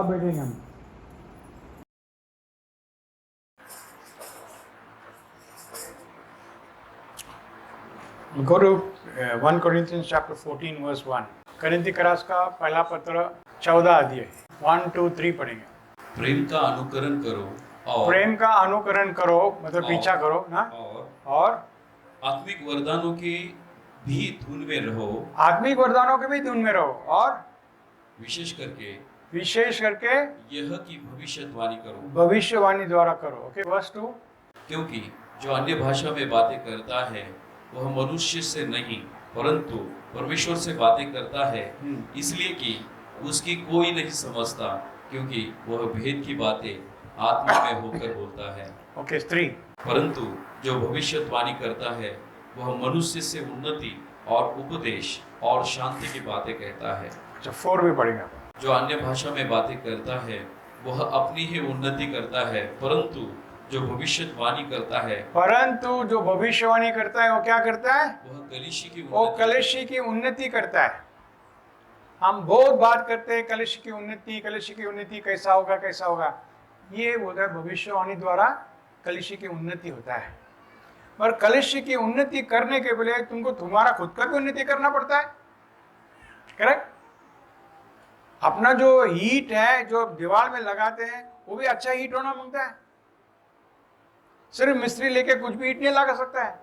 अब बैठेंगे हम। Go to 1 Corinthians chapter 14 verse 1। करिंथी करास का पहला पत्र 14 अध्याय 1 2 3 पढ़ेंगे। प्रेम का अनुकरण करो और प्रेम का अनुकरण करो मतलब पीछा करो ना, और आत्मिक वरदानों की भी धुन में रहो, आत्मिक वरदानों के भी धुन में रहो, और विशेष करके यह कि भविष्यवाणी करो, भविष्यवाणी द्वारा करो। Okay, verse 2। क्योंकि जो अन्य भाषा में बातें करता है वह मनुष्य से नहीं परंतु परमेश्वर से बातें करता है, इसलिए कि उसकी कोई नहीं समझता, क्योंकि वह भेद की बातें आत्मा में होकर बोलता है। ओके, 3। परंतु जो भविष्यवाणी करता है वह मनुष्य से उन्नति और उपदेश और शांति की बातें कहता है। 4 भी पढ़ेंगे। जो अन्य भाषा में बातें करता है वह अपनी ही उन्नति करता है, परंतु जो भविष्यवाणी करता है वो क्या करता है? वो कलीसिया की उन्नति करता है। हम बहुत बात करते हैं कलीसिया की उन्नति कैसा होगा। ये बोलता है भविष्यवाणी द्वारा कलीसिया की उन्नति होता है। पर कलीसिया की उन्नति करने के लिए तुमको तुम्हारा खुद का भी उन्नति करना पड़ता है। करेक्ट? अपना जो हीट है जो दीवार में लगाते हैं वो भी अच्छा हीट होना मांगता है। सिर्फ मिस्त्री लेके कुछ भी हीट नहीं लगा सकता है।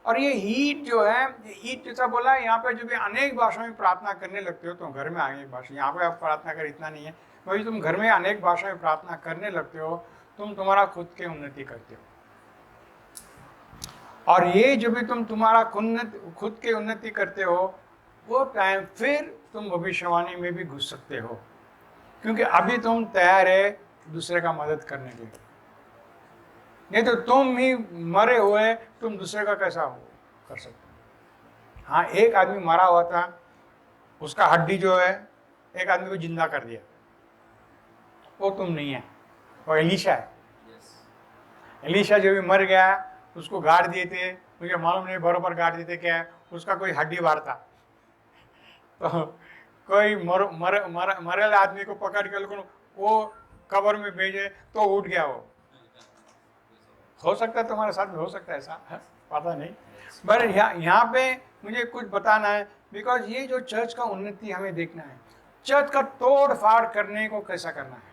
और ये हीट जो है, ये हीट जैसा बोला है यहाँ पे, जो भी अनेक भाषाओं में प्रार्थना करने लगते हो तुम घर में, अनेक भाषा यहाँ पे आप प्रार्थना कर इतना नहीं है, वही तुम घर में अनेक भाषाओं में प्रार्थना करने लगते हो, तुम तुम्हारा खुद के उन्नति करते हो। और ये जो भी तुम तुम्हारा खुद के उन्नति करते हो वो टाइम फिर तुम भविष्यवाणी में भी घुस सकते हो, क्योंकि अभी तुम तैयार है दूसरे का मदद करने के लिए। नहीं तो तुम ही मरे हुए तुम दूसरे का कैसा कर सकते हो? हाँ, एक आदमी मरा हुआ था, उसका हड्डी जो है एक आदमी को जिंदा कर दिया, वो तुम नहीं है, वो एलीशा है। एलीशा जो भी मर गया उसको गाड़ दिए थे, मुझे मालूम नहीं बरोबर गाड़ दिए थे क्या, उसका कोई हड्डी बाहर था, तो कोई मरेला आदमी को पकड़ के वो कब्र में भेजे तो उठ गया। वो हो सकता है तुम्हारे साथ में हो सकता है ऐसा, पता नहीं। पर यहाँ पे मुझे कुछ बताना है, बिकॉज ये जो चर्च का उन्नति हमें देखना है। चर्च का तोड़ फाड़ करने को कैसा करना है?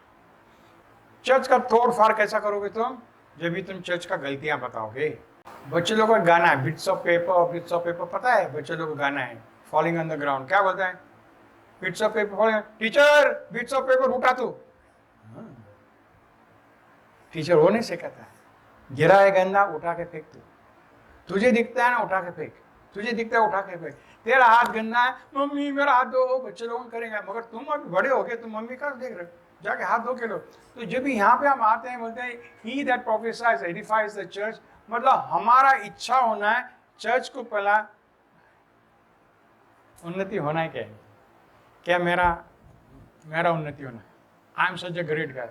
चर्च का तोड़ फाड़ कैसा करोगे तुम? जब भी तुम चर्च का गलतियां बताओगे। बच्चे लोगों का गाना है बिट्स ऑफ पेपर, पता है बच्चे लोगों को गाना है फॉलिंग ऑन द ग्राउंड। क्या बोलता है? Bits of paper falling, teacher bits of paper उठा तू। टीचर वो नहीं सिखाता है, गिरा है गंदा उठा के फेंक। तुझे दिखता है ना, उठा के फेंक। तुझे दिखता है, उठा के फेंक। तेरा हाथ गंदा है, मम्मी मेरा हाथ धो। बच्चे लोगों करेंगे, मगर तुम अभी बड़े हो गए, तुम मम्मी का देख रहे हो, जाके हाथ धो के लो। तो जब भी यहाँ पे हम आते हैं बोलते हैं ही दैट प्रोफेसाइज एडिफाइज द चर्च, मतलब हमारा इच्छा होना है चर्च को पहला उन्नति होना है। क्या मेरा उन्नति होना है। I am such a great guy,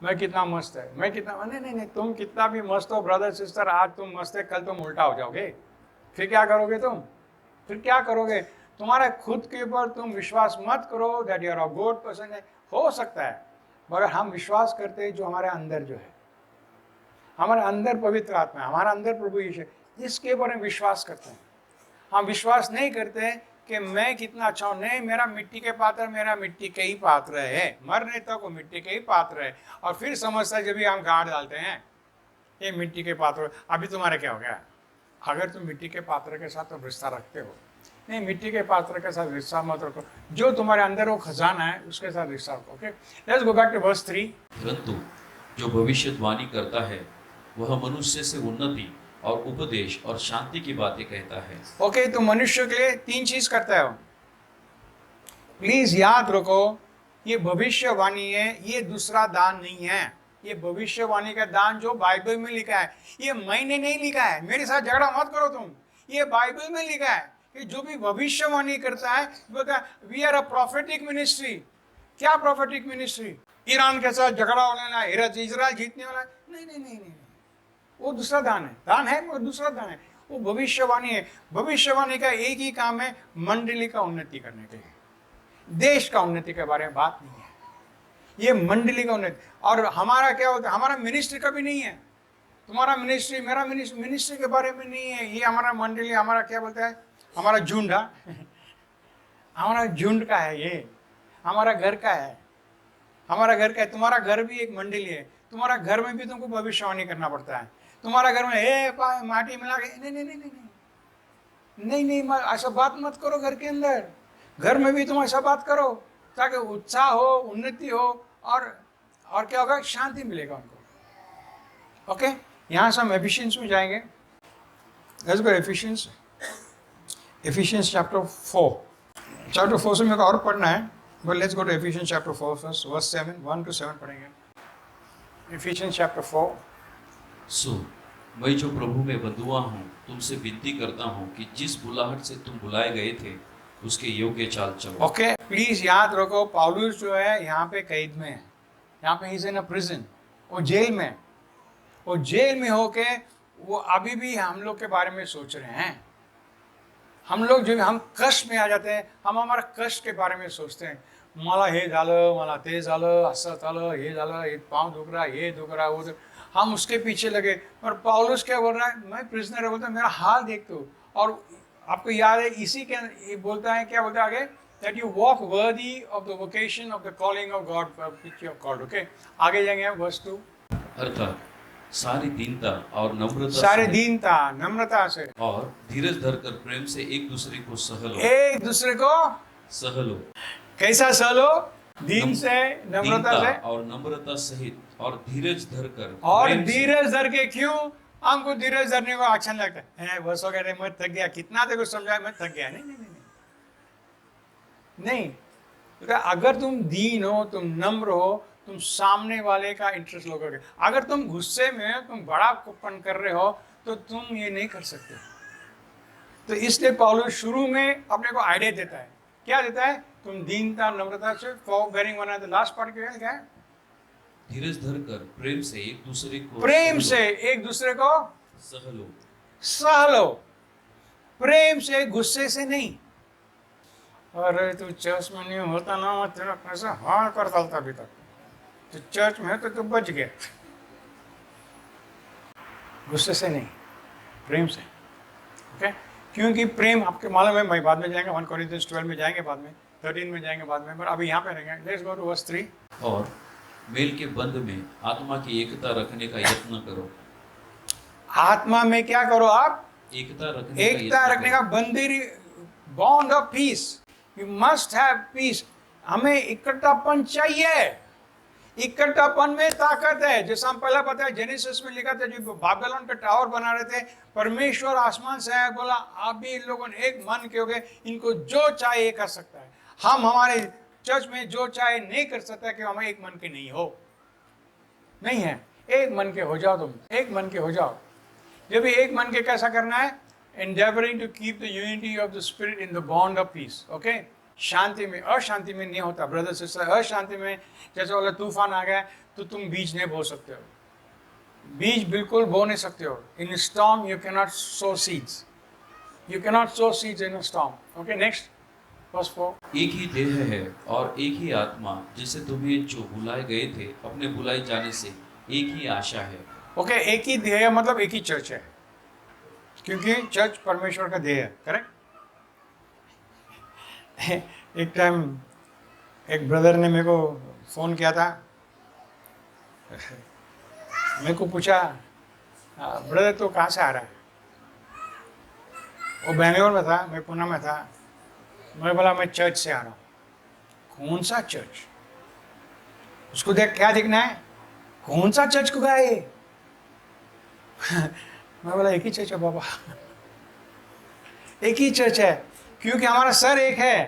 मैं कितना मस्त है, मैं कितना, नहीं, तुम कितना भी मस्त हो ब्रदर सिस्टर, आज तुम मस्त है कल तुम उल्टा हो जाओगे। फिर क्या करोगे तुम? तुम्हारे खुद के ऊपर तुम विश्वास मत करो that you are a good person है। हो सकता है, मगर हम विश्वास करते हैं जो हमारे अंदर जो है, हमारे अंदर पवित्र आत्मा है, हमारे अंदर प्रभु यीशु है, इसके ऊपर हम विश्वास करते हैं। हम विश्वास नहीं करते कि मैं कितना अच्छा हूँ। नहीं, मेरा मिट्टी के ही पात्र है, मरने तक वो मिट्टी के ही पात्र है। और फिर समझता है जब भी हम गाड़ डालते हैं ये मिट्टी के पात्र। अभी तुम्हारा क्या हो गया? अगर तुम मिट्टी के पात्र के साथ रिश्ता रखते हो, नहीं, मिट्टी के पात्र के साथ रिश्ता मत रखो, जो तुम्हारे अंदर वो खजाना है उसके साथ रिश्ता रखो। Okay, let's go back to verse 3। परंतु जो भविष्यवाणी करता है वह मनुष्य से उन्नति और उपदेश और शांति की बातें कहता है। ओके, तो मनुष्य के लिए 3 चीज करता है। प्लीज याद रखो, ये भविष्यवाणी है, ये दूसरा दान नहीं है। ये भविष्यवाणी का दान जो बाइबल में लिखा है, ये मैंने नहीं लिखा है, मेरे साथ झगड़ा मत करो तुम, ये बाइबल में लिखा है कि जो भी भविष्यवाणी करता है बोलता है we are a prophetic ministry. क्या प्रोफेटिक मिनिस्ट्री? ईरान के साथ झगड़ा होने ना, इजराइल जीतने वाला? नहीं, वो दूसरा दान है वो दूसरा दान है। वो भविष्यवाणी है। भविष्यवाणी का एक ही काम है, मंडली का उन्नति करने के लिए, देश का उन्नति के बारे में बात नहीं है। ये मंडली का उन्नति। और हमारा क्या होता है, हमारा मिनिस्ट्री कभी नहीं है, तुम्हारा मिनिस्ट्री मेरा मिनिस्ट्री के बारे में नहीं है। ये हमारा मंडली, हमारा क्या बोलता है, हमारा झुंड, हमारा झुंड का है, ये हमारा घर का है, हमारा घर का है। तुम्हारा घर भी एक मंडली है, तुम्हारा घर में भी तुमको भविष्यवाणी करना पड़ता है। तुम्हारा घर में माटी मिला के नहीं नहीं नहीं नहीं नहीं नहीं नहीं, ऐसा बात मत करो। घर के अंदर, घर में भी तुम ऐसा बात करो ताकि उत्साह हो, उन्नति हो, और क्या होगा, शांति मिलेगा उनको। ओके, यहाँ से हम एफिशिएंस में जाएंगे। Let's go Ephesians, Ephesians chapter 4। Chapter 4 से मेरे को और पढ़ना है, but let's go to Ephesians chapter 4 first, verse 7, 1 to 7 पढ़ेंगे। Efficiency chapter 4। सो मैं जो प्रभु में बंधुआ हूँ तुमसे विनती करता हूँ कि जिस बुलाहट से तुम बुलाए गए थे उसके योग्य चाल चलो। ओके, प्लीज याद रखो, पौलुस जो है यहाँ पे कैद में है, यहाँ पे इज इन अ प्रिजन, वो जेल में है। वो जेल में होके वो अभी भी हम लोग के बारे में सोच रहे हैं। हम लोग जो हम कष्ट में आ जाते हैं, हम हमारा कष्ट के बारे में सोचते हैं, मला हे झालं, मला ते झालं, असं झालं, हे झालं, हे पाँव दुख रहा, ये दुख रहा, वो हम उसके पीछे लगे। और पौलुस क्या बोल रहा है, मैं प्रिजनर है, बोलता है मेरा हाल देख दो। और आपको याद है इसी के ये बोलता है, क्या बोलता है आगे, that you walk worthy of the vocation of the calling of God which you have called. Okay, आगे जाएंगे वर्स 2। अर्थात सारी दीनता और नम्रता सारे से दीनता नम्रता से और धीरज धरकर प्रेम से एक दूसरे को सहलो। एक दूसरे को सहलो कैसा सहलो, दीन से, नम्रता दीनता से और नम्रता सहित और धीरज धरकर और प्रेम से। धीरज धर के। क्यों हमको धीरज धरने को अच्छा नहीं लगता है, बस हो गया, मैं थक गया, कितना तेरे को समझाया, मैं थक गया। नहीं नहीं नहीं नहीं, तो अगर तुम दीन हो, तुम नम्र हो, तुम सामने वाले का इंटरेस्ट लोगे। अगर तुम गुस्से में तुम बड़ा कुपन कर रहे हो तो तुम ये नहीं कर सकते। तो इसलिए पौलुस शुरू में अपने को आइडिया देता है, क्या देता है, तुम दीनता नम्रता से, for bearing one another. Last part क्या है, धीरज धरकर प्रेम से एक दूसरे को प्रेम सहलो। से एक दूसरे को सहलो। सह लो, प्रेम से, गुस्से से नहीं। अरे तू चर्च में नहीं होता ना, मैं तेरा कैसा हार कर डालता अभी तक, तो चर्च में है तो तू बच गया। गुस्से से नहीं, प्रेम से। ओके, क्योंकि प्रेम आपके मालूम है, मैं बाद में जाएंगे 1 Corinthians 12 में जाएंगे, बाद में 13 में जाएंगे बाद में, पर अभी यहाँ पे रहेंगे। Let's go to verse 3। और मेल के बंध में आत्मा की एकता रखने का यत्न करो। आत्मा में क्या करो आप, एकता रखने एकता यत्न रखने करो। का, बंधेरी, bond of peace. You must have peace. हमें इकट्ठापन चाहिए, इकट्ठापन में ताकत है। जैसा हम पहले पता है जेनेसिस में लिखा था, जो बाबेलोन का टावर बना रहे थे, परमेश्वर आसमान से आया, बोला आप भी इन लोगों ने एक मन के हो गए, इनको जो चाहे ये कर सकता है। हम हमारे चर्च में जो चाहे नहीं कर सकता, कि हमें एक मन के नहीं हो, नहीं है। एक मन के हो जाओ, तुम एक मन के हो जाओ। जब भी एक मन के कैसा करना है, endeavoring to keep the unity of the spirit in the bond of peace. Okay, शांति में, अशांति में नहीं होता ब्रदर सिस्टर। अशांति में जैसे बोला तूफान आ गया तो तुम बीज नहीं बो सकते हो, बीज बिल्कुल बो नहीं सकते हो। In storm you cannot sow seeds, you cannot sow seeds in a storm. Okay, next verse 4। एक ही देह है और एक ही आत्मा, जिसे तुम्हें जो बुलाए गए थे अपने बुलाए जाने से एक ही आशा है। ओके, एक ही देह मतलब एक ही चर्च है, क्योंकि चर्च परमेश्वर का देह है। करेक्ट। एक टाइम एक ब्रदर ने मेरे को फ़ोन किया था, मेरे को पूछा, ब्रदर तो कहाँ से आ रहा है? वो बेंगलोर में था, मैं पुणे में था। मैं बोला मैं चर्च से आ रहा हूँ। कौन सा चर्च? उसको देख क्या दिखना है, कौन सा चर्च को गया ये? मैं बोला एक ही चर्च है बाबा, एक ही चर्च है, क्योंकि हमारा सर एक है,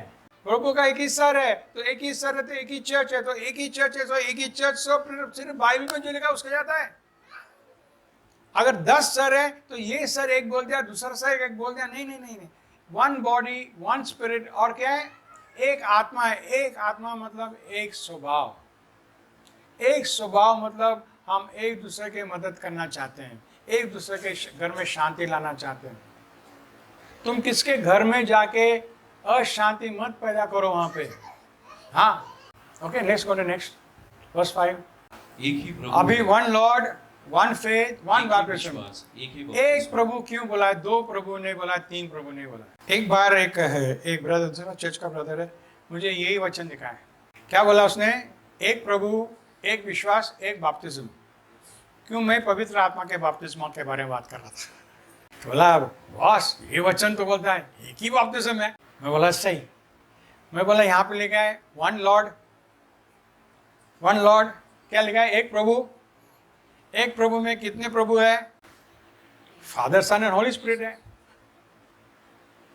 प्रभु का एक ही सर है, तो एक ही सर है तो एक ही चर्च है, तो एक ही चर्च है तो एक ही चर्च। सब सिर्फ बाइबल में जो लिखा उसका जाता है। अगर 10 सर है तो ये सर एक बोल दिया, दूसरा सर एक बोल दिया, नहीं नहीं नहीं नहीं। वन बॉडी, वन स्पिरिट, और क्या है, एक आत्मा है। एक आत्मा मतलब एक स्वभाव, एक स्वभाव मतलब हम एक दूसरे की मदद करना चाहते हैं, एक दूसरे के घर में शांति लाना चाहते हैं। तुम किसके घर में जाके अशांति मत पैदा करो वहां पे। हाँ, okay, next go to next. Verse 5। एक ही प्रभु अभी है, one Lord, one faith, one एक ही बैप्टिज्म। विश्वास, एक ही एक बपतिस्मा। प्रभु क्यों बोला है? दो प्रभु नहीं बोला, तीन प्रभु नहीं बोला। एक बार एक ब्रदर, चर्च का ब्रदर है, मुझे यही वचन दिखा है। क्या बोला उसने? एक प्रभु, एक विश्वास, एक बैप्टिज्म। क्यों? मैं पवित्र आत्मा के बैप्टिज्म के बारे में बात कर रहा था। तो बोला बॉस, ये वचन तो बोलता है एक ही बैप्टिज्म है। मैं बोला सही। मैं बोला यहाँ पे लिखा है वन लॉर्ड, वन लॉर्ड, क्या लिखा है? एक प्रभु। एक प्रभु में कितने प्रभु है? Father, Son and Holy Spirit है।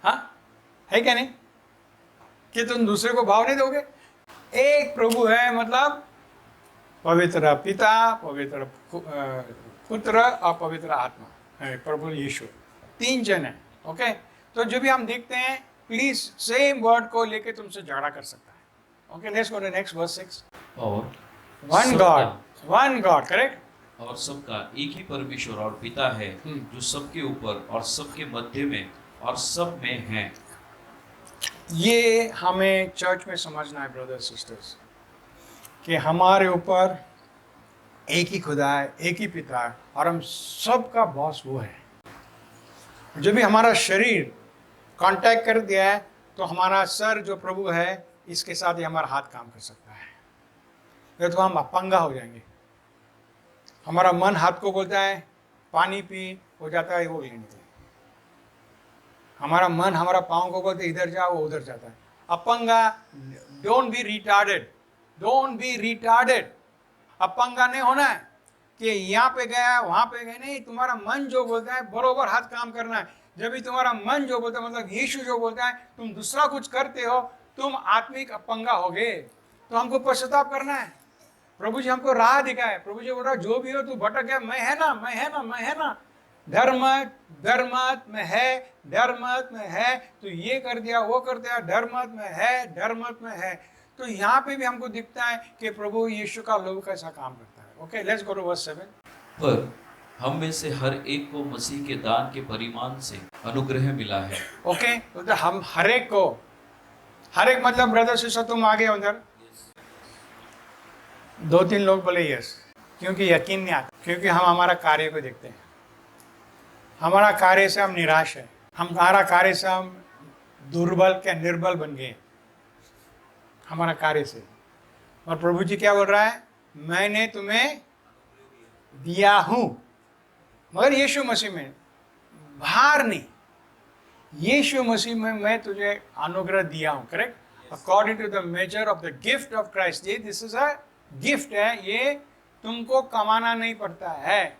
हाँ, है क्या नहीं? कि तुम दूसरे को भाव नहीं दोगे? एक प्रभु है, मतलब पवित्र पिता, पवित्र पुत्र और पवित्र आत्मा है, प्रभु यीशु। तीन जन है। ओके, तो जो भी हम देखते हैं, प्लीज सेम वर्ड को लेके तुमसे झगड़ा कर सकता है। Okay, let's go to next verse 6। और वन सबका- गॉड, वन गॉड, करेक्ट। और सबका एक ही परमेश्वर और पिता है, जो सबके ऊपर और सबके मध्य में और सब में है। ये हमें चर्च में समझना है ब्रदर्स सिस्टर्स, कि हमारे ऊपर एक ही खुदा है, एक ही पिता है, और हम सबका बॉस वो है। जो भी हमारा शरीर कांटेक्ट कर दिया है, तो हमारा सर जो प्रभु है, इसके साथ ही हमारा हाथ काम कर सकता है, नहीं तो हम अपंगा हो जाएंगे। हमारा मन हाथ को बोलता है पानी पी, हो जाता है वो लेने के लिए। हमारा मन हमारा पाँव को बोलते इधर जाओ, वो उधर जाता है। अपंगा, don't be retarded, don't be retarded. अपंगा नहीं होना है कि यहाँ पे गया वहाँ पे गया, नहीं। तुम्हारा मन जो बोलता है बरोबर हाथ काम करना है। जब भी तुम्हारा मन जो बोलता है, मतलब यीशु जो बोलता है, तुम दूसरा कुछ करते हो, तुम आत्मिक अपंगा होगे। तो हमको पश्चाताप करना है। प्रभु जी हमको राह दिखाए। प्रभु जी बोल रहा जो भी हो तू भटक गया, मैं है ना, मैं है ना, मैं है ना। धर्म धर्मत में है, धर्मत में है, तो ये कर दिया, वो कर दिया, धर्मत में है, धर्मत में है। तो यहाँ पे भी हमको दिखता है कि प्रभु यीशु का लोग कैसा काम करता है। Okay, let's go to verse 7। पर हम में से हर एक को मसीह के दान के परिमाण से अनुग्रह मिला है। ओके, तो हम हर एक को, हर एक मतलब ब्रदर सिस्टर तुम आगे हो उधर, 2-3 लोग बोले यस, क्योंकि यकीन नहीं आता, क्योंकि हम हमारा कार्य को देखते हैं। हमारा कार्य से हम निराश है, हमारा कार्य से हम दुर्बल क्या निर्बल बन गए हमारा कार्य से। और प्रभु जी क्या बोल रहा है? मैंने तुम्हें दिया हूं, मगर यीशु मसीह में, बाहर नहीं, यीशु मसीह में मैं तुझे अनुग्रह दिया हूं। Correct, according to the measure of the gift of Christ. ये दिस इज अ गिफ्ट है, ये तुमको कमाना नहीं पड़ता है।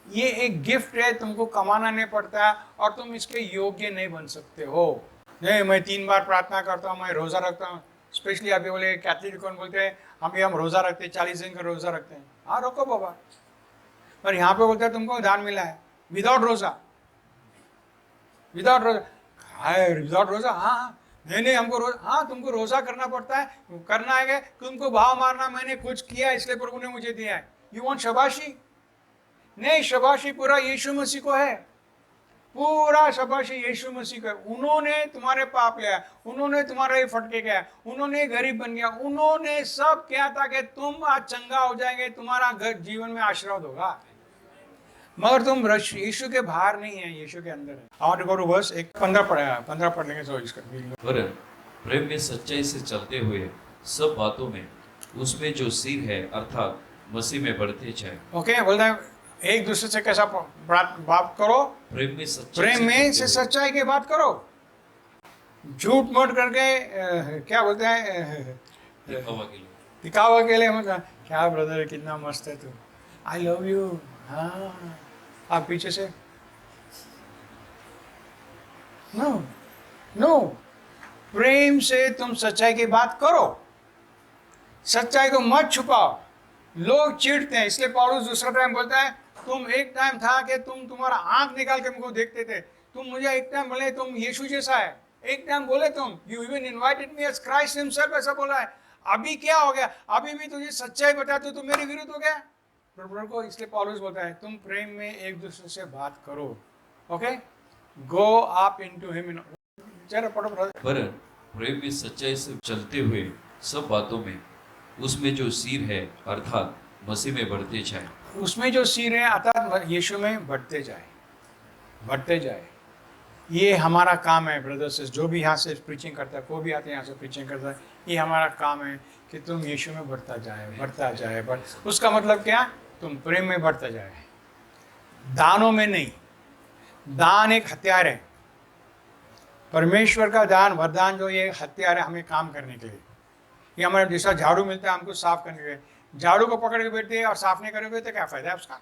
ये एक गिफ्ट है, तुमको कमाना नहीं पड़ता है, और तुम इसके योग्य नहीं बन सकते हो। नहीं, मैं 3 बार प्रार्थना करता हूँ, मैं रोज़ा रखता हूँ। स्पेशली अभी बोले कैथलिक कौन बोलते हैं हम रोज़ा रखते हैं, 40 दिन का रोज़ा रखते हैं। हाँ रखो बाबा, पर यहाँ पे बोलते हैं तुमको दान मिला है विदाउट रोज़ा, विदाउट रोज़ा, विदाउट रोज़ा। हाँ हाँ, नहीं हमको हाँ तुमको रोज़ा करना पड़ता है, करना है, तुमको भाव मारना मैंने कुछ किया इसलिए प्रभु ने मुझे दिया है। यू वांट शाबाशी? नहीं, शाबाशी पूरा यीशु मसीह को है, पूरा शाबाशी यीशु मसीह को है। उन्होंने तुम्हारे पाप लिया, उन्होंने तुम्हारा ये फटके गया, उन्होंने गरीब बन गया, उन्होंने सब किया था कि तुम आज चंगा हो जाएंगे, तुम्हारा घर जीवन में आशीर्वाद होगा। मगर तुम यीशु के बाहर नहीं है, यीशु के अंदर है। और गो टू वर्स 15 पढ़ लेंगे। सो इसका वरन प्रेम में सच्चाई से चलते हुए सब बातों में उसमें जो सिर है अर्थात मसीह में बढ़ते जाए। ओके, बोलता है एक दूसरे से कैसा बात करो? प्रेम में सच्चाई प्रेम में से चलते हुए। सच्चाई की बात करो, झूठ मूठ करके क्या बोलते हैं दिखावा के लिए। दिखावा के लिए। मतलब क्या ब्रदर कितना मस्त है तू, आई लव यू। हाँ, आप पीछे से नो नो, प्रेम से तुम सच्चाई की बात करो, सच्चाई को मत छुपाओ। लोग चिढ़ते हैं, इसलिए पौलुस दूसरा टाइम बोलता है तुम एक टाइम था कि तुम तुम्हारा आंख निकाल के मुझको देखते थे, तुम मुझे एक टाइम बोले तुम यीशु जैसा है, एक टाइम बोले तुम you even invited me as Christ himself, ऐसा बोला है। अभी क्या हो गया? अभी भी तुझे सच्चाई बता तो तुम मेरे विरुद्ध हो गया प्रभु को। इसलिए पौलुस बोलता है तुम प्रेम में एक दूसरे से बात करो। Okay, go up into him. जरा पढ़ो ब्रदर। वरन प्रेम में सच्चाई से चलते हुए सब बातों में उसमें जो सिर है अर्थात मसीह में बढ़ते जाए। उसमें जो सिर है अर्थात यीशु में बढ़ते जाए, बढ़ते जाए। ये हमारा काम है ब्रदर्स, जो भी यहाँ से प्रीचिंग करता है, कोई भी आते हैं यहाँ से प्रीचिंग करता है, ये हमारा काम है कि तुम यीशु में बढ़ता जाए, बढ़ता जाए, उसका मतलब क्या? तुम प्रेम में बढ़ता जाए, दानों में नहीं। दान एक हथियार है, परमेश्वर का दान वरदान जो ये हथियार है हमें काम करने के लिए। ये हमारे जैसा झाड़ू मिलता है हमको साफ करने के लिए, झाड़ू को पकड़ के बैठते और साफ नहीं करोगे तो क्या फायदा है उसका?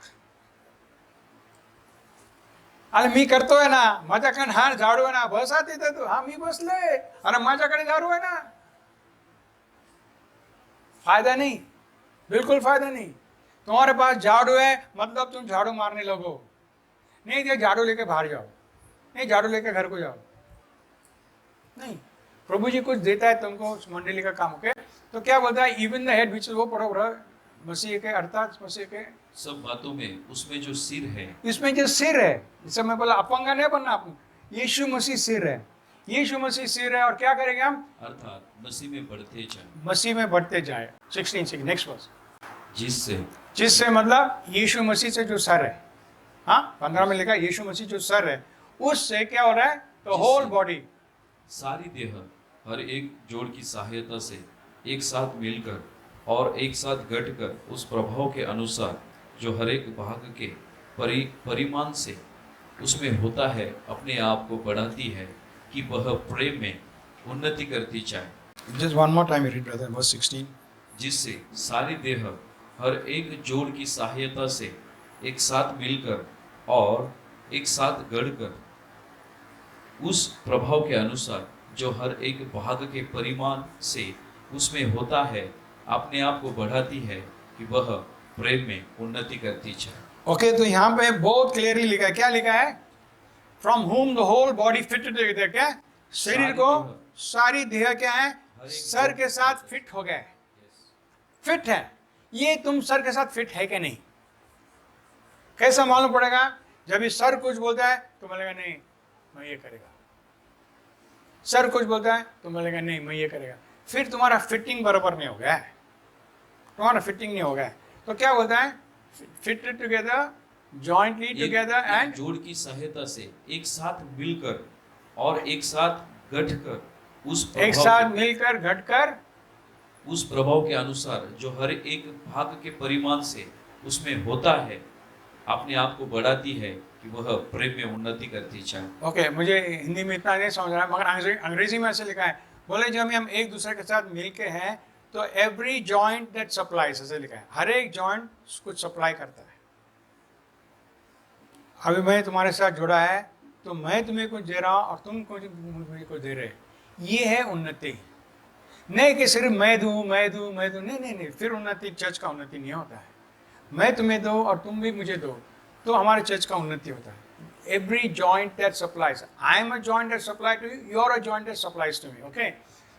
अरे मी करतोय ना माझ्याकडे हा झाडू आहे ना, बस आते तू, हा मी बसले, अरे माझ्याकडे झाडू आहे ना। फायदा नहीं, बिल्कुल फायदा नहीं। तुम्हारे पास झाड़ू है मतलब तुम झाड़ू मारने लगो, नहीं ये झाड़ू लेके बाहर जाओ, नहीं झाड़ू लेके घर को जाओ, नहीं। प्रभु जी कुछ देता है तुमको उस मंडली का काम, ओके? तो क्या बोलता है? इवन द हेड विच, वो पढ़ो मसीह के, अर्थात मसीह के सब बातों में उसमें जो सिर है, इसमें जो सिर है, जैसे मैं बोला अपंगा नहीं बनना, आप यीशु मसीह सिर है, यीशु मसीह सिर है। और क्या करेंगे हम? अर्थात मसीह में बढ़ते जाए, मसीह में बढ़ते जाए। 16 नेक्स्ट वर्स। जिससे मतलब यीशु मसीह से जो सर है, हाँ 15 में लिखा यीशु मसीह जो सर है, उससे क्या हो रहा है? तो होल बॉडी, सारी देह हर एक जोड़ की सहायता से एक साथ मिलकर और एक साथ घटकर उस प्रभाव के अनुसार जो हर एक भाग के परिमाण से उसमें होता है, अपने आप को बढ़ाती है कि वह प्रेम में उन्नति करती जाए। Just one more time read brother, verse 16। जिससे सारी देह हर एक जोड़ की सहायता से एक साथ मिलकर और एक साथ गढ़कर उस प्रभाव के अनुसार जो हर एक भाग के परिमाण से उसमें होता है, अपने आप को बढ़ाती है कि वह प्रेम में उन्नति करती जाए। ओके, तो यहाँ पे बहुत क्लियरली लिखा है, क्या लिखा है? From whom the whole body fit together. क्या? शरीर को सारी देह क्या है? सर के साथ फिट हो गया, फिट है। ये तुम सर के साथ फिट है कि नहीं? कैसा मालूम पड़ेगा? जब ये सर कुछ बोलता है तो बोलेगा नहीं मैं ये करेगा, सर कुछ बोलता है तो बोलेगा नहीं मैं ये करेगा। फिर तुम्हारा फिटिंग बराबर नहीं हो गया है, तुम्हारा फिटिंग नहीं हो गया है। तो क्या बोलता है? Fitted together, jointly together and जोड़ की सहायता से एक साथ मिलकर और एक साथ गठकर एक साथ मिलकर घटकर उस प्रभाव के अनुसार जो हर एक भाग के परिमाण से उसमें होता है, अपने आप को बढ़ाती है कि वह प्रेम में उन्नति करती जाए। ओके, मुझे हिंदी में इतना नहीं समझ रहा है, मगर अंग्रेजी में ऐसे लिखा है। बोले जब हम एक दूसरे के साथ मिलके हैं तो एवरी जॉइंट दैट सप्लाइज, ऐसे लिखा है, हर एक जॉइंट कुछ सप्लाई करता है। अभी मैं तुम्हारे साथ जुड़ा है तो मैं तुम्हें कुछ दे रहा हूँ और तुम मुझे कुछ दे रहे। ये है उन्नति, नहीं कि सिर्फ मैं दूँ मैं दूँ मैं दूँ, नहीं नहीं नहीं, फिर उन्नति चर्च का उन्नति नहीं होता है। मैं तुम्हें दो और तुम भी मुझे दो तो हमारे चर्च का उन्नति होता है। Every joint that supplies, I am a joint that supplies to you, you are a joint that supplies to me, okay?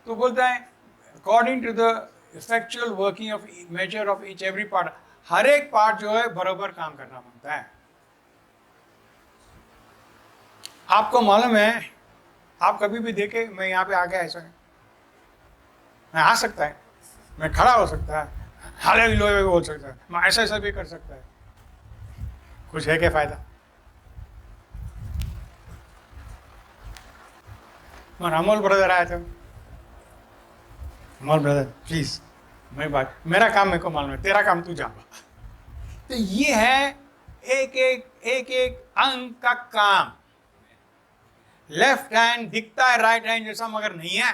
तो बोलता है according to the effectual working of measure of each every part, हर एक part जो है बराबर काम करना मांगता है। आपको मालूम है, आप कभी भी देखे मैं यहाँ पे आ गया ऐसा, मैं आ सकता है, मैं खड़ा हो सकता है, हालेलुया भी बोल सकता है, मैं ऐसा ऐसा भी कर सकता है, कुछ है क्या फायदा? और अमोल ब्रदर आया था, अमोल ब्रदर प्लीज, मैं बात, मेरा काम मेरे को मालूम है, तेरा काम तू जान। तो ये है एक अंग का काम। लेफ्ट हैंड दिखता है राइट हैंड जैसा मगर नहीं है।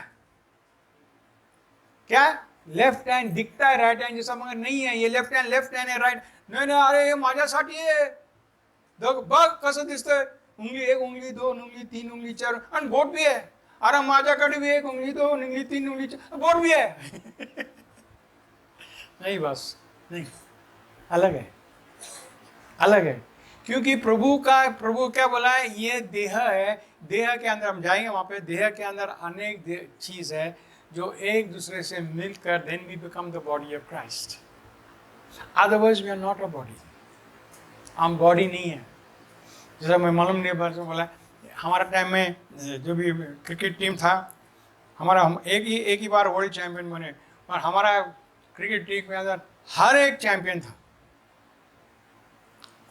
क्या? लेफ्ट हैंड दिखता है राइट हैंड जैसा मगर नहीं है। ये लेफ्ट हैंड है राइट नहीं नहीं, अरे माझ्यासाठी आहे बघ कसं दिसतंय, उंगली एक उंगली दोन उंगली तीन उंगली चार आणि बोट भी है। अरे माझ्याकडे भी एक उंगली दोन उंगली तीन उंगली चार बोट भी है। नहीं बस नहीं, अलग है, अलग है। क्योंकि प्रभु क्या बोला है? ये देह है, देह के अंदर हम जाएंगे वहां पे, देह के अंदर अनेक चीज है जो एक दूसरे से मिलकर then we become the body of Christ. Otherwise we are not a body, हम बॉडी नहीं है। जैसा मैं मालूम नहीं बोला, हमारा टाइम में जो भी क्रिकेट टीम था हमारा, हम एक ही बार वर्ल्ड चैंपियन बने और हमारा क्रिकेट टीम के अंदर हर एक चैंपियन था।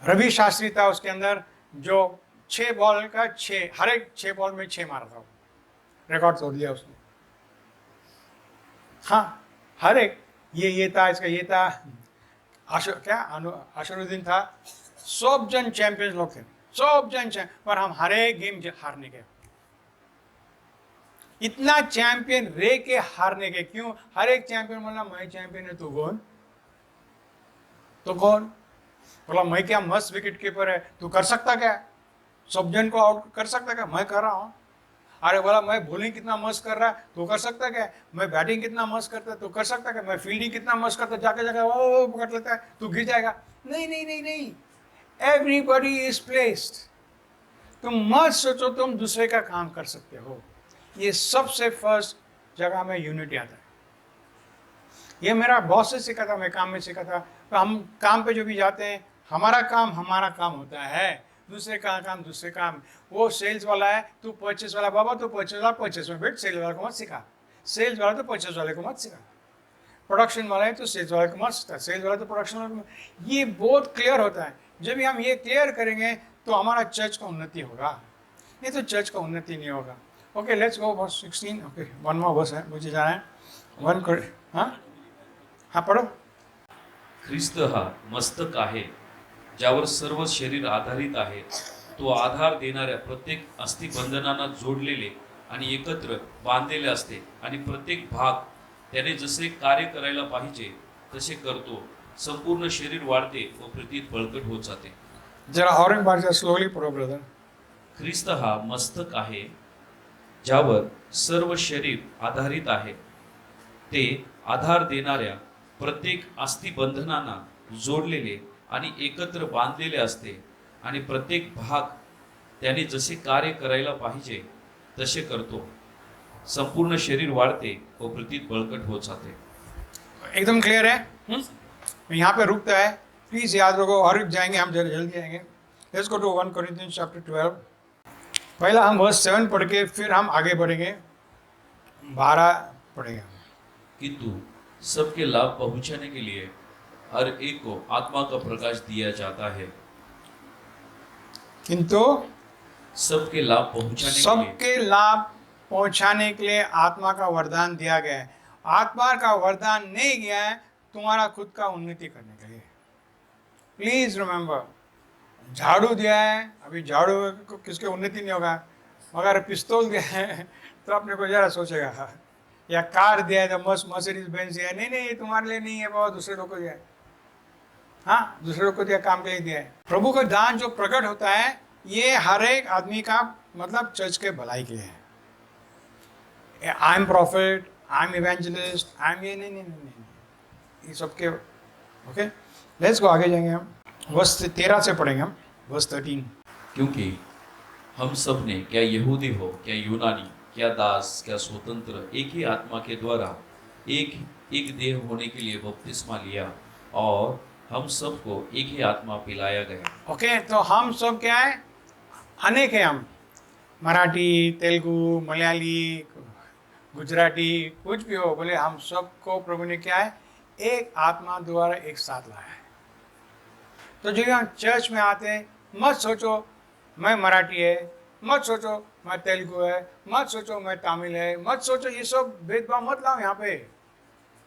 रवि शास्त्री था उसके अंदर, जो 6 बॉल का 6, हर एक 6 बॉल में 6 मारा था, रिकॉर्ड तोड़ दिया उसने। हाँ, हर एक, ये था, इसका ये था, अशरुद्दीन था, सब जन चैंपियंस लोग थे, सब जन पर हम हर एक गेम हारने के, इतना चैंपियन रे के हारने के क्यों? हर एक चैंपियन बोला मैं चैंपियन है, तो कौन? तो कौन बोला मैं क्या मस्त विकेट कीपर है, तू कर सकता क्या? सब जन को आउट कर सकता क्या? मैं कर रहा हूं। अरे बोला मैं बॉलिंग कितना मस्त कर रहा है, तू कर सकता क्या? मैं बैटिंग कितना मस्त करता है, तू कर सकता क्या? मैं फील्डिंग कितना मस्त करता है, जाके जाके वो पकड़ लेता है, तू गिर जाएगा। नहीं नहीं नहीं नहीं, एवरीबॉडी इज प्लेस्ड। तुम मत सोचो तुम दूसरे का काम कर सकते हो। ये सबसे फर्स्ट जगह में यूनिटी आता है। ये मेरा बॉस से सीखा था, मैं काम में सीखा था। तो हम काम पे जो भी जाते हैं, हमारा काम होता है, दूसरे का काम दूसरे काम। वो सेल्स वाला है, तू परचेस वाला, बाबा तू परचेस वाला, परचेस में बैठ, सेल्स वाला को मत सिखा। सेल्स वाला तो परचेस वाले को मत सिखा। प्रोडक्शन वाला है तो सेल्स वाले को मत सिखा, सेल्स वाला तो प्रोडक्शन वाले को। ये बहुत क्लियर होता है। जब भी हम ये क्लियर करेंगे तो हमारा चर्च का उन्नति होगा, नहीं तो चर्च का उन्नति नहीं होगा। Okay, let's go verse 16। Okay, one more verse है, मुझे जाना है। हाँ पढ़ो। ख्रिस्त हा मस्तक आहे, ज्यावर सर्व शरीर आधारित आहे. तो आधार देणाऱ्या प्रत्येक अस्थिबंधनांना जोडलेले आणि एकत्र बांधलेले असते आणि प्रत्येक भाग त्याने जसे कार्य करायला पाहिजे तसे करतो. संपूर्ण शरीर वाढते व प्रतीत बळकट होत जाते. जरा और एक बार स्लोली पढ़ो ब्रदर। ख्रिस्त हा मस्तक आहे, ज्यावर सर्व शरीर आधारित आहे. ते आधार देणाऱ्या प्रत्येक अस्थिबंधनांना जोडलेले आणि एकत्र बांधलेले असते आणि प्रत्येक भाग त्याने जसे कार्य करायला पाहिजे तसे करतो. संपूर्ण शरीर वाढते व प्रतीत बळकट होत जाते. एकदम क्लियर है। यहाँ पे रुकता है, प्लीज याद रखो, और जाएंगे हम, जल्दी आएंगे। Let's go to 1 Corinthians chapter 12। पहला हम वर्स 7 पढ़ के फिर हम आगे बढ़ेंगे, 12 पढ़ेंगे। किंतु सबके लाभ पहुंचाने के लिए हर एक को आत्मा का प्रकाश दिया जाता है. किंतु सबके लाभ पहुंचाने के लिए सबके लाभ पहुंचाने के लिए आत्मा का वरदान दिया गया है। आत्मा का वरदान नहीं गया है तुम्हारा खुद का उन्नति करने के लिए। प्लीज रिमेंबर, झाड़ू दिया है, अभी झाड़ू को किसके उन्नति नहीं होगा। मगर पिस्तौल दिया है तो अपने को जरा सोचेगा, या कार दिया है, मर्सिडीज बेंज दिया है, नहीं नहीं ये तुम्हारे लिए नहीं है बाबा, दूसरे लोग को दिया है। हाँ, दूसरे लोग को दिया, काम के लिए दिया है। प्रभु का दान जो प्रकट होता है ये हर एक आदमी का मतलब चर्च के भलाई के लिए है। I am profit, I am evangelist, I am ये नहीं नहीं नहीं नहीं, ये सबके। ओके, लेट्स गो, आगे जाएंगे हम, वर्स 13 से पढ़ेंगे हम, वर्स 13। क्योंकि हम सब ने, क्या यहूदी हो क्या यूनानी, क्या दास क्या स्वतंत्र, एक ही आत्मा के द्वारा एक देह होने के लिए बपतिस्मा लिया और हम सबको एक ही आत्मा पिलाया गया. ओके, तो हम सब क्या है, अनेक है हम, मराठी, तेलुगु, मलयाली, गुजराती, कुछ भी हो, बोले हम सबको प्रभु ने क्या है, एक आत्मा द्वारा एक साथ लाया है। तो जब हम चर्च में आते हैं, मत सोचो मैं मराठी है, मत सोचो मैं तेलुगु है, मत सोचो मैं तमिल है, मत सोचो, ये सब भेदभाव मत लाओ यहाँ पे,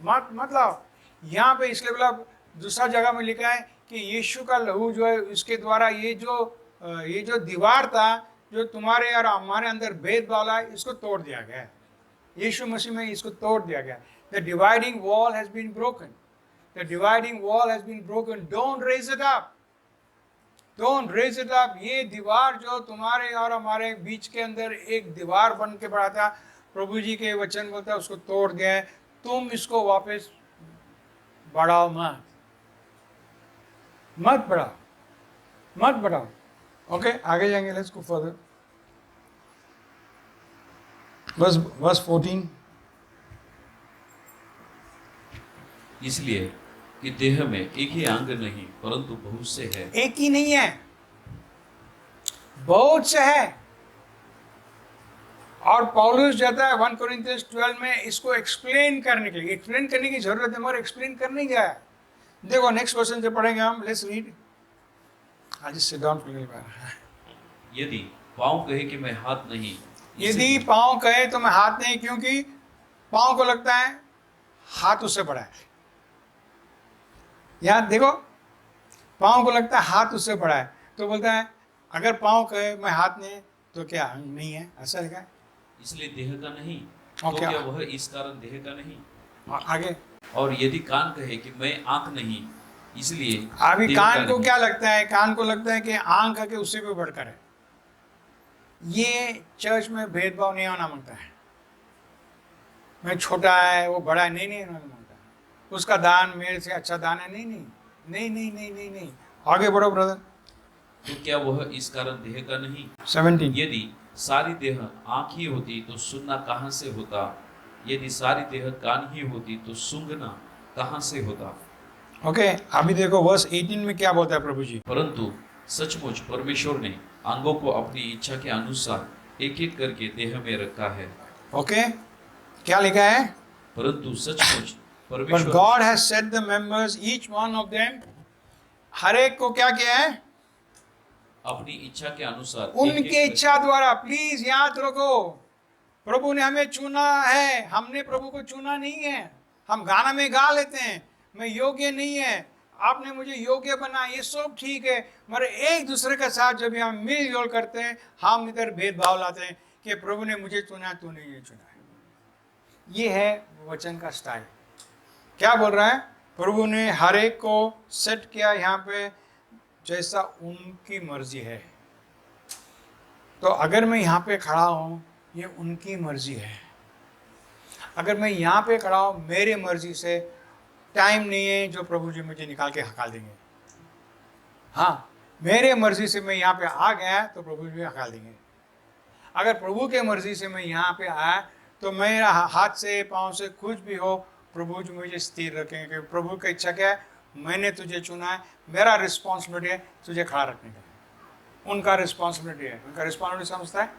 मत लाओ यहाँ पे। इसलिए बोला, दूसरा जगह में लिखा है कि यीशु का लहू जो है उसके द्वारा ये जो दीवार था जो तुम्हारे और हमारे अंदर भेदभाव है, इसको तोड़ दिया गया है। यीशु मसीह में इसको तोड़ दिया गया। The dividing wall has been broken, the dividing wall has been broken, don't raise it up, don't raise it up. ये दीवार जो तुम्हारे और हमारे बीच के अंदर एक दीवार बन के पड़ा था, प्रभु जी के वचन बोलता है उसको तोड़ दिया है। तुम इसको वापस बढ़ाओ मत बढ़ाओ। ओके, आगे जाएंगे, लेट्स गो फर्दर, वर्स 14। इसलिए कि देह में एक ही अंग नहीं परंतु बहुत से है. एक ही नहीं है, बहुत से है। और पौलुस जाता है 1 कोरिन्थियंस 12 में इसको एक्सप्लेन करने के लिए। एक्सप्लेन करने की जरूरत है मगर एक्सप्लेन कर नहीं गया है। देखो नेक्स्ट क्वेश्चन से पढ़ेंगे हम। Let's read. आज सिट डाउन फॉर यदि पाँव कहे कि मैं हाथ नहीं, यदि पाँव कहे तो मैं हाथ नहीं, क्योंकि पाँव को लगता है हाथ उससे बड़ा है। यहाँ देखो, पाँव को लगता है हाथ उससे बड़ा है, तो बोलता है अगर पाँव कहे मैं हाथ नहीं तो क्या अंग नहीं है, ऐसा लिखा है। इसलिए देह का नहीं, और तो क्या? क्या वह इस कारण देह का नहीं? और आगे और यदि कान कहे कि मैं आंख नहीं, इसलिए अभी देह कान का को नहीं। क्या लगता है? कान को लगता है कि आंख के उससे भी बढ़कर है। ये चर्च में भेदभाव नहीं होना मांगता है। मैं छोटा है वो बड़ा है, नहीं नहीं होना मांगता है। उसका दान मेरे से अच्छा दान है, नहीं नहीं नहीं नहीं नहीं नहीं नहीं। आगे बढ़ो ब्रदर। तो क्या वह इस कारण देह का नहीं? 17। यदि सारी देह आंख ही होती तो सुनना कहाँ से होता? यदि सारी देह कान ही होती तो सूंघना कहाँ से होता? ओके, अभी देखो वर्स 18 में क्या बोलता है प्रभु जी। परंतु सचमुच परमेश्वर ने अंगों को अपनी इच्छा के अनुसार एक एक करके देह में रखा है। ओके, क्या लिखा है? परंतु सचमुच But परमेश्वर God has set the members, each one of them, हर एक को क्या किया है? अपनी इच्छा के अनुसार उनके इच्छा द्वारा। प्लीज याद रखो, प्रभु ने हमें चुना है, हमने प्रभु को चुना नहीं है। हम गाना में गा लेते हैं मैं योग्य नहीं है, आपने मुझे योग्य बना, ये सब ठीक है, मगर एक दूसरे के साथ जब हम मिलजुल करते हैं हम इधर भेदभाव लाते हैं कि प्रभु ने मुझे चुना, तूने ये चुना है। ये है वचन का स्टाइल। क्या बोल रहा है? प्रभु ने हर एक को सेट किया यहाँ पे जैसा उनकी मर्जी है। तो अगर मैं यहाँ पे खड़ा हूँ ये उनकी मर्जी है। अगर मैं यहाँ पे खड़ा हूँ मेरी मर्जी से, टाइम नहीं है जो प्रभु जी मुझे निकाल के हकाल देंगे। हाँ, मेरे मर्जी से मैं यहाँ पे आ गया तो प्रभु जी हकाल देंगे। अगर प्रभु के मर्जी से मैं यहाँ पे आया तो मेरा हाथ से पाँव से कुछ भी हो प्रभु जी मुझे स्थिर रखेंगे, कि प्रभु की इच्छा क्या है, मैंने तुझे चुना है, मेरा रिस्पॉन्सिबिलिटी है तुझे खड़ा रखने का। उनका रिस्पॉन्सिबिलिटी है, उनका रिस्पॉन्सिबिलिटी समझता है,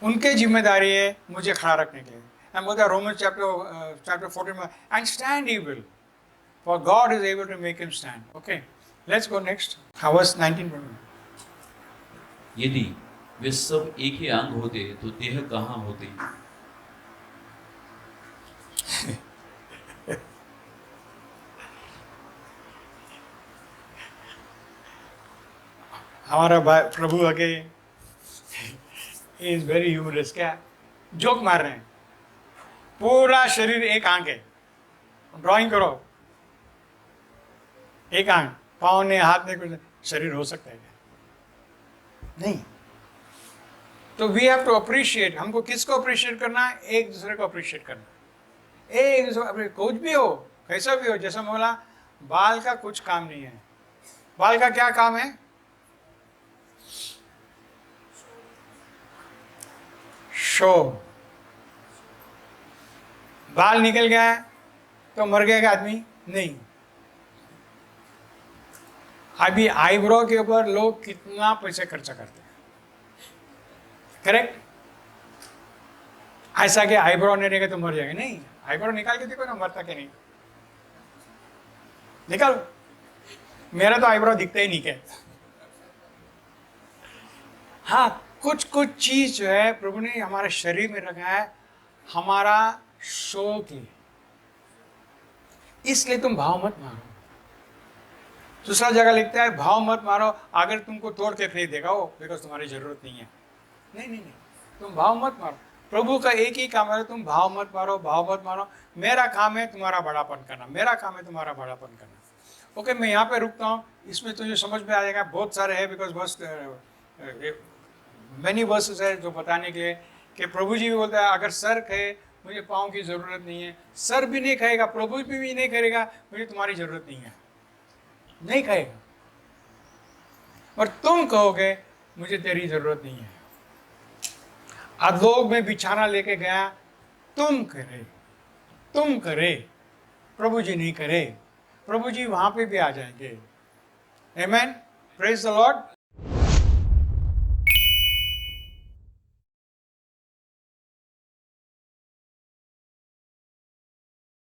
उनके जिम्मेदारी है मुझे खड़ा रखने के लिए। एंड बोलता है रोमन चैप्टर 14 में, and stand he will, for God is able to make him stand. Okay, let's go next. Verse 19 में, यदि वे सब एक ही अंग होते तो देह कहाँ होते? हमारा भाई प्रभु आगे इज वेरी ह्यूमरस। क्या जोक मार रहे हैं? पूरा शरीर एक आंख है, ड्राइंग करो, एक आंख, पाँव ने हाथ ने कुछ, शरीर हो सकता है क्या? नहीं। तो वी हैव टू अप्रिशिएट। हमको किसको अप्रिशिएट करना है? एक दूसरे को अप्रिशिएट करना है। एक दूसरे, कुछ भी हो, कैसा भी हो। जैसा मैं बोला बाल का कुछ काम नहीं है। बाल का क्या काम है? शो। बाल निकल गया है तो मर गया आदमी? नहीं। अभी आईब्रो के ऊपर लोग कितना पैसे खर्चा करते हैं, करेक्ट? ऐसा कि आईब्रो नहीं रहेगा तो मर जाएगा? नहीं, आईब्रो निकाल के देखो ना मरता कि नहीं। निकाल, मेरा तो आईब्रो दिखता ही नहीं क्या। हाँ, कुछ कुछ चीज जो है प्रभु ने हमारे शरीर में रखा है हमारा शो के लिए, इसलिए तुम भाव मत मारो। दूसरा जगह लिखता है भाव मत मारो अगर तुमको तोड़ के फेंक देगा वो, बिकॉज तुम्हारी जरूरत नहीं है। नहीं नहीं नहीं, तुम भाव मत मारो। प्रभु का एक ही काम है, तुम भाव मत मारो, भाव मत मारो। मेरा काम है तुम्हारा बड़ापन करना, मेरा काम है तुम्हारा बड़ापन करना। ओके, मैं यहाँ पे रुकता हूँ। इसमें तुझे समझ में आ जाएगा, बहुत सारे हैं, बिकॉज बस मैनी वर्सेस है जो बताने के लिए कि प्रभु जी भी बोलता है अगर सर कहे मुझे पाँव की ज़रूरत नहीं है, सर भी नहीं कहेगा, प्रभु भी नहीं करेगा मुझे तुम्हारी ज़रूरत नहीं है, नहीं कहेगा। और तुम कहोगे मुझे तेरी ज़रूरत नहीं है। अधोग में बिछाना लेके गया, तुम करे, प्रभु जी नहीं करे। प्रभु जी वहाँ पे भी आ जाएंगे। आमेन, प्रेज द लॉर्ड।